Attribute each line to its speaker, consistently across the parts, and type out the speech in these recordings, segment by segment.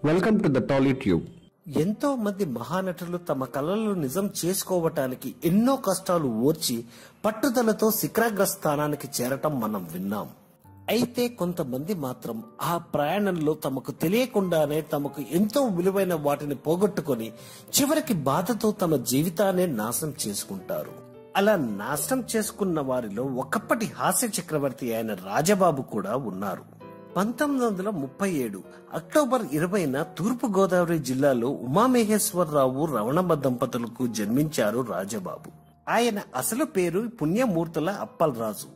Speaker 1: Welcome to the టాలీట్యూబ్.
Speaker 2: ఎంతో మంది మహానటులు తమ కలలను నిజం చేసుకోవటానికి ఎన్నో కష్టాలు ఓర్చి పట్టుదలతో శిఖరాగ్ర స్థానానికి చేరటం మనం విన్నాం. అయితే కొంతమంది మాత్రం ఆ ప్రయాణంలో తమకు తెలియకుండానే తమకు ఎంతో విలువైన వాటిని పోగొట్టుకొని చివరికి బాధతో తమ జీవితాన్ని నాశనం చేసుకుంటారు. అలా నాశనం చేసుకున్న వారిలో ఒకప్పటి హాస్య చక్రవర్తి అయిన రాజబాబు కూడా ఉన్నారు. 1937 అక్టోబర్ 20న తూర్పు గోదావరి జిల్లాలో ఉమామహేశ్వరరావు రవణమ్మ దంపతులకు జన్మించారు రాజబాబు. ఆయన అసలు పేరు పుణ్యమూర్తుల అప్పలరాజు.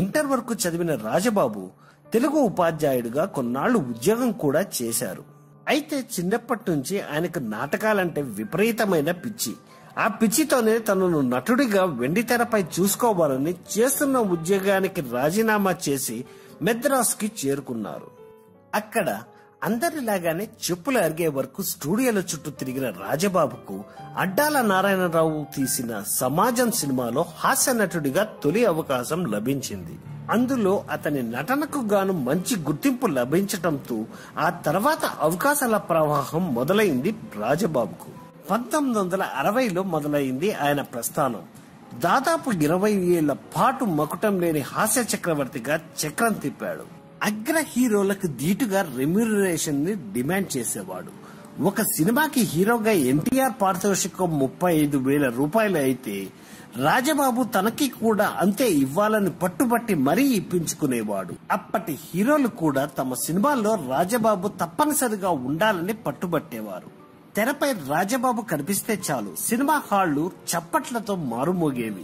Speaker 2: ఇంటర్ వరకు చదివిన రాజబాబు తెలుగు ఉపాధ్యాయుడిగా కొన్నాళ్లు ఉద్యోగం కూడా చేశారు. అయితే చిన్నప్పటి నుంచి ఆయనకు నాటకాలంటే విపరీతమైన పిచ్చి. ఆ పిచ్చితోనే తనను నటుడిగా వెండితెరపై చూసుకోవాలని చేస్తున్న ఉద్యోగానికి రాజీనామా చేసి మెద్రాస్కి చేరుకున్నారు. అక్కడ అందరిలాగానే చెప్పులు అరిగే వరకు స్టూడియోల చుట్టూ తిరిగిన రాజబాబుకు అడ్డాల నారాయణరావు తీసిన సమాజం సినిమాలో హాస్య నటుడిగా తొలి అవకాశం లభించింది. అందులో అతని నటనకు గాను మంచి గుర్తింపు లభించటంతో ఆ తర్వాత అవకాశాల ప్రవాహం మొదలైంది రాజబాబుకు. 1960లో మొదలైంది ఆయన ప్రస్థానం. దాదాపు 20 ఏళ్ల పాటు మకుటం లేని హాస్య చక్రవర్తిగా చక్రం తిప్పాడు. అగ్ర హీరోలకు ధీటుగా రెమ్యూనరేషన్ ని డిమాండ్ చేసేవాడు. ఒక సినిమాకి హీరోగా ఎన్టీఆర్ పారితోషికం 35,000 రూపాయలు అయితే రాజబాబు తనకి కూడా అంతే ఇవ్వాలని పట్టుబట్టి మరీ ఇప్పించుకునేవాడు. అప్పటి హీరోలు కూడా తమ సినిమాల్లో రాజబాబు తప్పనిసరిగా ఉండాలని పట్టుబట్టేవారు. తెరపై రాజబాబు కనిపిస్తే చాలు సినిమా హాళ్లు చప్పట్లతో మారుమోగేవి.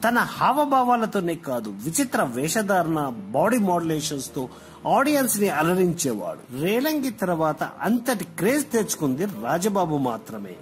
Speaker 2: తన హావభావాలతోనే కాదు, విచిత్ర వేషధారణ, బాడీ మోడ్యులేషన్స్ తో ఆడియన్స్ ని అలరించేవాడు. రేలంగి తర్వాత అంతటి క్రేజ్ తెచ్చుకుంది రాజబాబు మాత్రమే.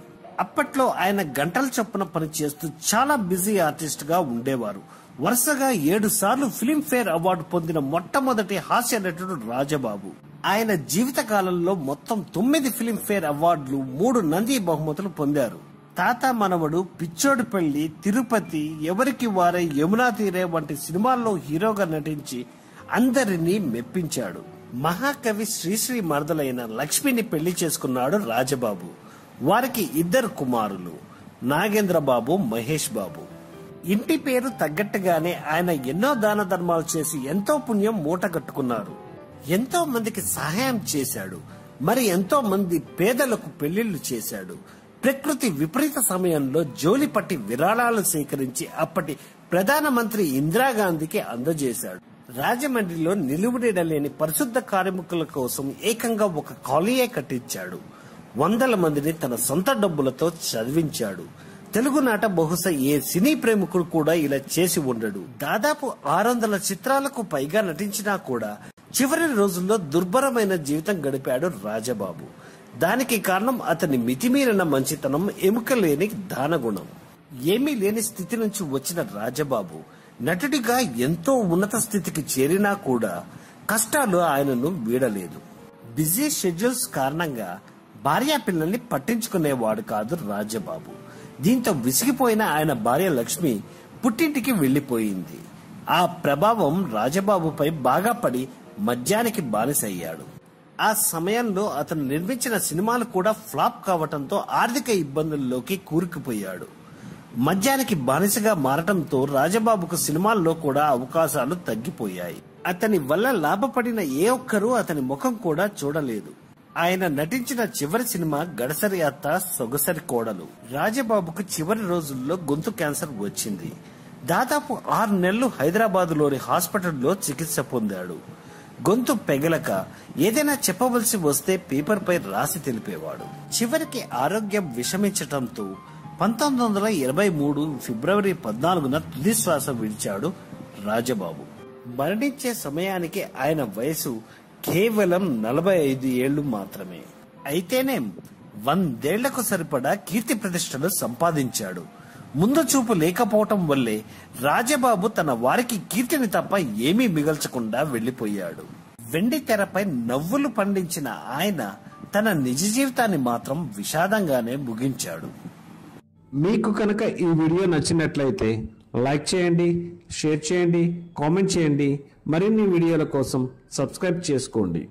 Speaker 2: అప్పట్లో ఆయన గంటల చొప్పున పనిచేస్తూ చాలా బిజీ ఆర్టిస్ట్ గా ఉండేవారు. వరుసగా 7 సార్లు ఫిల్మ్ఫేర్ అవార్డు పొందిన మొట్టమొదటి హాస్య నటుడు రాజబాబు. ఆయన జీవిత కాలంలో మొత్తం 9 ఫిల్మ్ఫేర్ అవార్డులు, 3 నంది బహుమతులు పొందారు. తాత మనవడు, పిచ్చోడి పెళ్లి, తిరుపతి, ఎవరికి వారే, యమునా తీరే వంటి సినిమాల్లో హీరోగా నటించి అందరినీ మెప్పించాడు. మహాకవి శ్రీశ్రీ మరదలైన లక్ష్మిని పెళ్లి చేసుకున్నాడు రాజబాబు. వారికి 2 కుమారులు, నాగేంద్రబాబు, మహేష్ బాబు. ఇంటి పేరు తగ్గట్టుగానే ఆయన ఎన్నో దాన ధర్మాలు చేసి ఎంతో పుణ్యం మూటగట్టుకున్నారు. ఎంతో మందికి సహాయం చేశాడు. మరి ఎంతో మంది పేదలకు పెళ్లిళ్లు చేశాడు. ప్రకృతి విపరీత సమయంలో జోలి పట్టి విరాళాలు సేకరించి అప్పటి ప్రధానమంత్రి ఇందిరాగాంధీకి అందజేశాడు. రాజమండ్రిలో నిలువునీడలేని పరిశుద్ధ కార్మికుల కోసం ఏకంగా ఒక కాలనీయే కట్టించాడు. 100 మందిని తన సొంత డబ్బులతో చదివించాడు. తెలుగునాట బహుశా ఏ సినీ ప్రేమికుడు కూడా ఇలా చేసి ఉండడు. దాదాపు 600 చిత్రాలకు పైగా నటించినా కూడా చివరి రోజుల్లో దుర్భరమైన జీవితం గడిపాడు రాజబాబు. దానికి కారణం అతని మితిమీరిన మంచితనం, ఎముక లేని దానగుణం. ఏమీ లేని స్థితి నుంచి వచ్చిన రాజబాబు నటుడిగా ఎంతో ఉన్నత స్థితికి చేరినా కూడా కష్టాలు ఆయనను వీడలేదు. బిజీ షెడ్యూల్స్ కారణంగా భార్యా పిల్లల్ని పట్టించుకునేవాడు కాదు రాజబాబు. దీంతో విసిగిపోయిన ఆయన భార్య లక్ష్మి పుట్టింటికి వెళ్లిపోయింది. ఆ ప్రభావం రాజబాబుపై బాగా పడి మద్యానికి బానిసయ్యాడు. ఆ సమయంలో అతను నిర్మించిన సినిమాలు కూడా ఫ్లాప్ కావటంతో ఆర్థిక ఇబ్బందుల్లోకి కూరుకుపోయాడు. మద్యానికి బానిసగా మారటంతో రాజబాబుకు సినిమాల్లో కూడా అవకాశాలు తగ్గిపోయాయి. అతని వల్ల లాభపడిన ఏ ఒక్కరూ అతని ముఖం కూడా చూడలేదు. ఆయన నటించిన చివరి సినిమా గడసరి అత్త సొగసరి కోడలు. రాజబాబుకు చివరి రోజుల్లో గొంతు క్యాన్సర్ వచ్చింది. దాదాపు 6 నెలలు హైదరాబాద్ లోని హాస్పిటల్లో చికిత్స పొందాడు. గొంతు పెగలక ఏదైనా చెప్పవలసి వస్తే పేపర్ పై రాసి తెలిపేవాడు. చివరికి ఆరోగ్యం విషమించటంతో 1923 ఫిబ్రవరి 14న తుది శ్వాస విడిచాడు రాజబాబు. మరణించే సమయానికి ఆయన వయసు కేవలం 45 ఏళ్లు మాత్రమే. అయితేనే 100 ఏళ్లకు సరిపడా కీర్తి ప్రతిష్టలు సంపాదించాడు. ముందు చూపు లేకపోవటం వల్లే రాజబాబు తన వారికి కీర్తిని తప్ప ఏమీ మిగల్చకుండా వెళ్లిపోయాడు. వెండి తెరపై నవ్వులు పండించిన ఆయన తన నిజ జీవితాన్ని మాత్రం విషాదంగానే ముగించాడు.
Speaker 1: మీకు కనుక ఈ వీడియో నచ్చినట్లయితే లైక్ చేయండి, షేర్ చేయండి, కామెంట్ చేయండి. మరిన్ని వీడియోల కోసం సబ్స్క్రైబ్ చేసుకోండి.